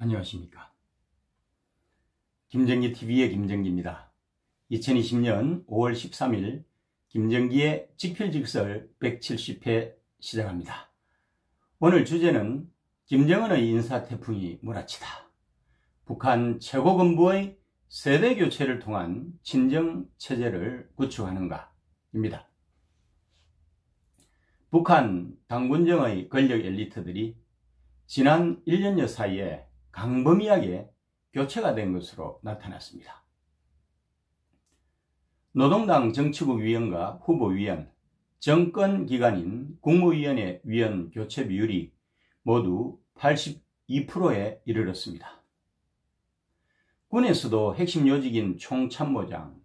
안녕하십니까. 김정기TV의 김정기입니다. 2020년 5월 13일 김정기의 직필직설 170회 시작합니다. 오늘 주제는 김정은의 인사태풍이 몰아치다. 북한 최고근부의 세대교체를 통한 친정체제를 구축하는가 입니다. 북한 당군정의 권력 엘리트들이 지난 1년여 사이에 광범위하게 교체가 된 것으로 나타났습니다. 노동당 정치국 위원과 후보위원, 정권기관인 국무위원회 위원 교체 비율이 모두 82%에 이르렀습니다. 군에서도 핵심 요직인 총참모장,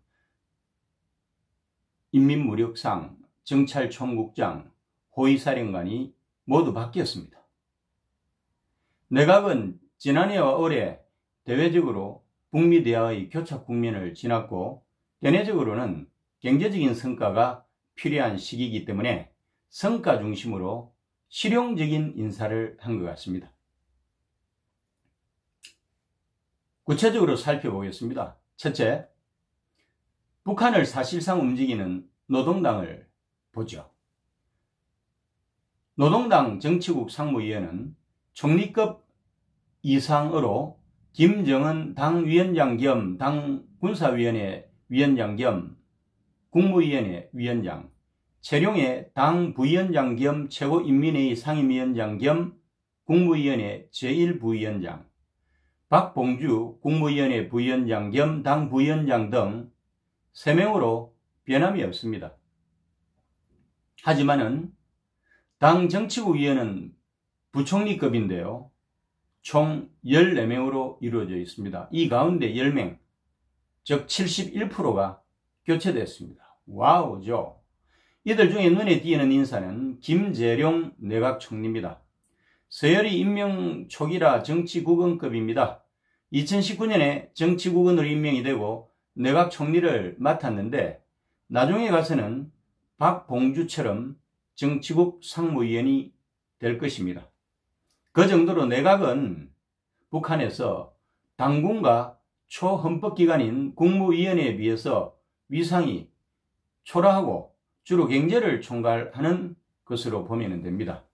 인민무력상, 정찰총국장, 호위사령관이 모두 바뀌었습니다. 내각은 지난해와 올해 대외적으로 북미 대화의 교착 국면을 지났고 대내적으로는 경제적인 성과가 필요한 시기이기 때문에 성과 중심으로 실용적인 인사를 한 것 같습니다. 구체적으로 살펴보겠습니다. 첫째, 북한을 사실상 움직이는 노동당을 보죠. 노동당 정치국 상무위원은 총리급 이상으로 김정은 당위원장 겸 당군사위원회 위원장 겸 국무위원회 위원장, 최룡해 당부위원장 겸 최고인민회의 상임위원장 겸 국무위원회 제1부위원장, 박봉주 국무위원회 부위원장 겸 당부위원장 등 3명으로 변함이 없습니다. 하지만은 당 정치국 위원은 부총리급인데요. 총 14명으로 이루어져 있습니다. 이 가운데 10명, 즉 71%가 교체됐습니다. 와우죠. 이들 중에 눈에 띄는 인사는 김재룡 내각총리입니다. 서열이 임명 초기라 정치국원급입니다. 2019년에 정치국원으로 임명이 되고 내각총리를 맡았는데 나중에 가서는 박봉주처럼 정치국 상무위원이 될 것입니다. 그 정도로 내각은 북한에서 당군과 초헌법기관인 국무위원회에 비해서 위상이 초라하고 주로 경제를 총괄하는 것으로 보면 됩니다.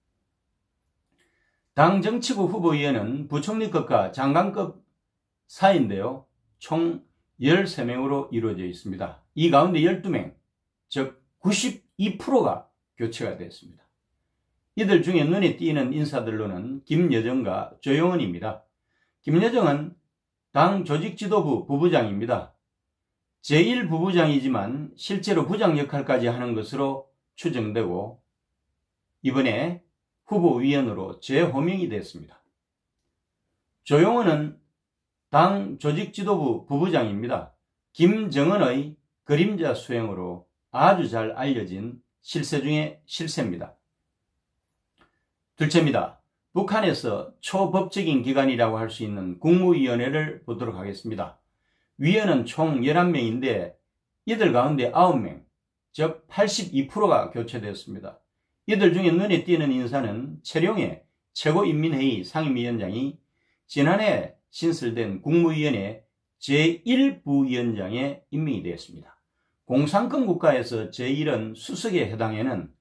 당 정치국 후보위원은 부총리급과 장관급 사이인데요. 총 13명으로 이루어져 있습니다. 이 가운데 12명, 즉 92%가 교체가 됐습니다. 이들 중에 눈에 띄는 인사들로는 김여정과 조용원입니다. 김여정은 당 조직지도부 부부장입니다. 제1부부장이지만 실제로 부장 역할까지 하는 것으로 추정되고 이번에 후보위원으로 재호명이 됐습니다. 조용원은 당 조직지도부 부부장입니다. 김정은의 그림자 수행으로 아주 잘 알려진 실세 중에 실세입니다. 둘째입니다. 북한에서 초법적인 기관이라고 할 수 있는 국무위원회를 보도록 하겠습니다. 위원은 총 11명인데 이들 가운데 9명, 즉 82%가 교체되었습니다. 이들 중에 눈에 띄는 인사는 최룡해 최고인민회의 상임위원장이 지난해 신설된 국무위원회 제1부위원장에 임명이 되었습니다. 공산권 국가에서 제1은 수석에 해당하는,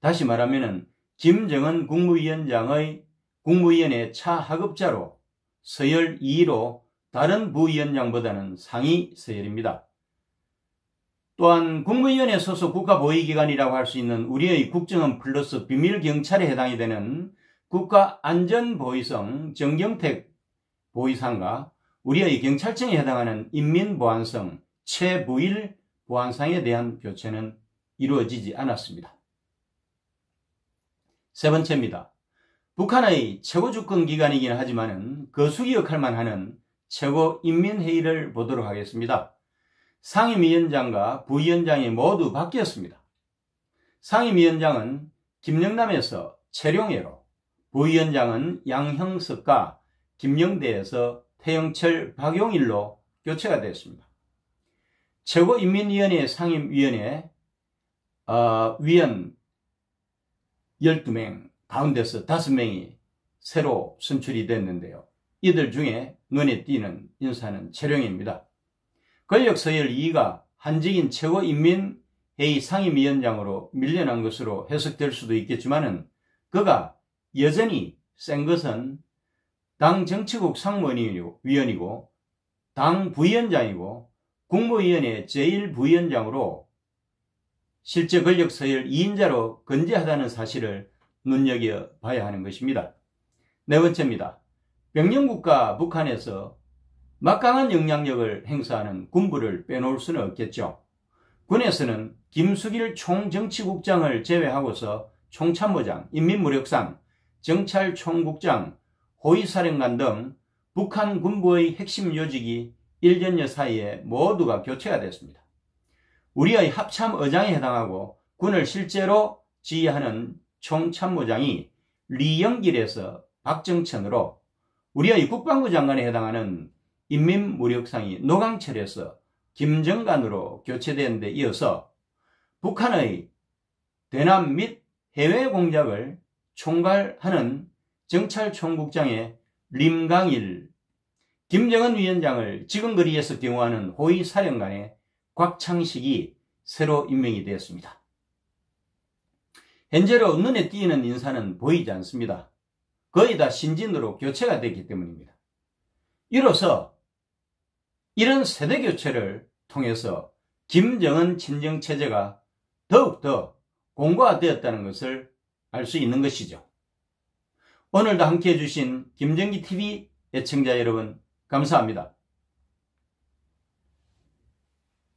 다시 말하면 김정은 국무위원장의 국무위원회 차하급자로 서열 2위로 다른 부위원장보다는 상위 서열입니다. 또한 국무위원회 소속 국가보위기관이라고 할 수 있는 우리의 국정원 플러스 비밀경찰에 해당이 되는 국가안전보위성 정경택 보위상과 우리의 경찰청에 해당하는 인민보안성 최부일 보안상에 대한 교체는 이루어지지 않았습니다. 세 번째입니다. 북한의 최고주권기관이긴 하지만 거수기 역할만 하는 최고인민회의를 보도록 하겠습니다. 상임위원장과 부위원장이 모두 바뀌었습니다. 상임위원장은 김영남에서 최룡해로, 부위원장은 양형석과 김영대에서 태영철, 박용일로 교체가 됐습니다. 최고인민위원회 상임위원회 위원 12명 가운데서 5명이 새로 선출이 됐는데요. 이들 중에 눈에 띄는 인사는 최룡해입니다. 권력 서열 2위가 한직인 최고인민회의 상임위원장으로 밀려난 것으로 해석될 수도 있겠지만은 그가 여전히 센 것은 당 정치국 상무위원이고 당 부위원장이고 국무위원회 제1부위원장으로 실제 권력 서열 2인자로 건재하다는 사실을 눈여겨봐야 하는 것입니다. 네 번째입니다. 병영국가 북한에서 막강한 영향력을 행사하는 군부를 빼놓을 수는 없겠죠. 군에서는 김수길 총정치국장을 제외하고서 총참모장, 인민무력상, 정찰총국장, 호위사령관 등 북한 군부의 핵심 요직이 1년여 사이에 모두가 교체가 됐습니다. 우리의 합참의장에 해당하고 군을 실제로 지휘하는 총참모장이 리영길에서 박정천으로, 우리의 국방부 장관에 해당하는 인민무력상이 노강철에서 김정관으로 교체된 데 이어서 북한의 대남 및 해외 공작을 총괄하는 정찰총국장의 림강일, 김정은 위원장을 지근거리에서 경호하는 호위사령관의 곽창식이 새로 임명이 되었습니다. 현재로 눈에 띄는 인사는 보이지 않습니다. 거의 다 신진으로 교체가 됐기 때문입니다. 이로써 이런 세대 교체를 통해서 김정은 친정체제가 더욱더 공고화되었다는 것을 알 수 있는 것이죠. 오늘도 함께해 주신 김정기TV 애청자 여러분 감사합니다.